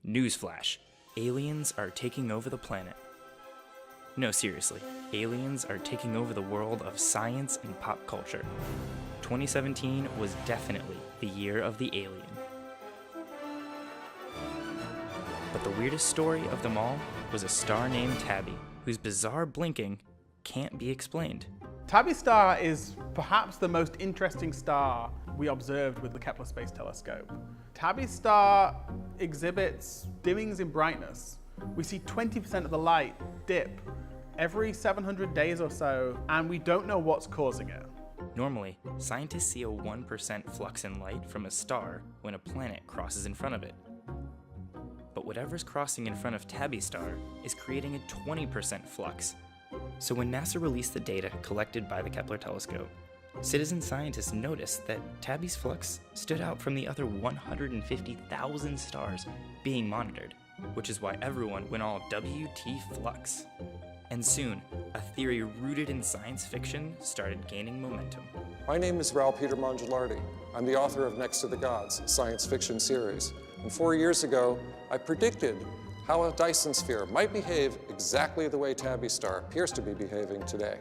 Newsflash, aliens are taking over the planet. No, seriously, aliens are taking over the world of science and pop culture. 2017 was definitely the year of the alien. But the weirdest story of them all was a star named Tabby, whose bizarre blinking can't be explained. Tabby star is perhaps the most interesting star we observed with the Kepler Space Telescope. Tabby star exhibits dimmings in brightness. We see 20% of the light dip every 700 days or so, and we don't know what's causing it. Normally, scientists see a 1% flux in light from a star when a planet crosses in front of it. But whatever's crossing in front of Tabby star is creating a 20% flux. So when NASA released the data collected by the Kepler telescope, citizen scientists noticed that Tabby's flux stood out from the other 150,000 stars being monitored, which is why everyone went all WT Flux. And soon, a theory rooted in science fiction started gaining momentum. My name is Val Peter Mongelardi. I'm the author of Next to the Gods, a science fiction series. And 4 years ago, I predicted how a Dyson sphere might behave exactly the way Tabby star appears to be behaving today.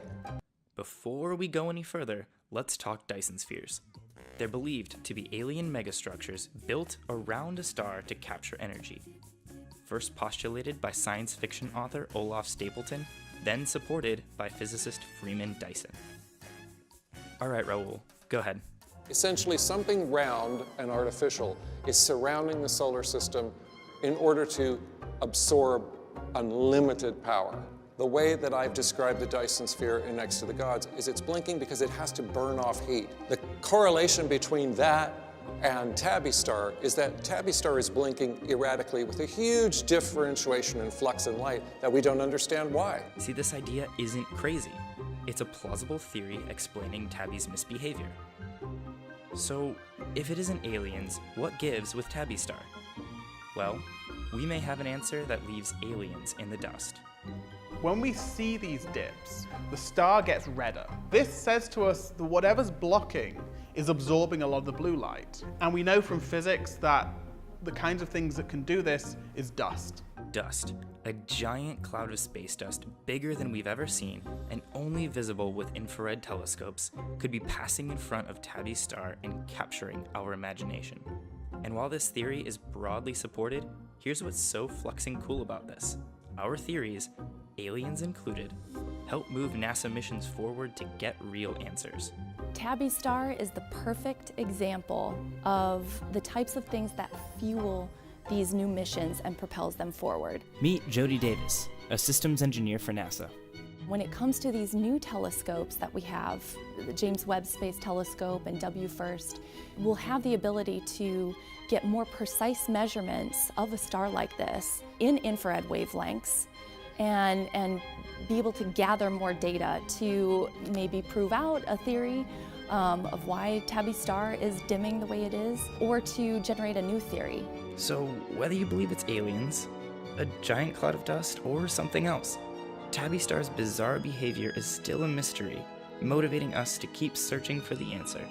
Before we go any further, let's talk Dyson spheres. They're believed to be alien megastructures built around a star to capture energy. First postulated by science fiction author Olaf Stapleton, then supported by physicist Freeman Dyson. All right, Raul, go ahead. Essentially, something round and artificial is surrounding the solar system in order to absorb unlimited power. The way that I've described the Dyson sphere in Next to the Gods is it's blinking because it has to burn off heat. The correlation between that and Tabby star is that Tabby star is blinking erratically with a huge differentiation in flux and light that we don't understand why. See, this idea isn't crazy. It's a plausible theory explaining Tabby's misbehavior. So, if it isn't aliens, what gives with Tabby star? Well, we may have an answer that leaves aliens in the dust. When we see these dips, the star gets redder. This says to us that whatever's blocking is absorbing a lot of the blue light. And we know from physics that the kinds of things that can do this is dust. Dust, a giant cloud of space dust bigger than we've ever seen and only visible with infrared telescopes, could be passing in front of Tabby's star and capturing our imagination. And while this theory is broadly supported, here's what's so fluxing cool about this. Our theories, aliens included, help move NASA missions forward to get real answers. Tabby star is the perfect example of the types of things that fuel these new missions and propels them forward. Meet Jody Davis, a systems engineer for NASA. When it comes to these new telescopes that we have, the James Webb Space Telescope and WFIRST, we'll have the ability to get more precise measurements of a star like this in infrared wavelengths and be able to gather more data to maybe prove out a theory of why Tabby star is dimming the way it is, or to generate a new theory. So whether you believe it's aliens, a giant cloud of dust, or something else, Tabby star's bizarre behavior is still a mystery, motivating us to keep searching for the answer.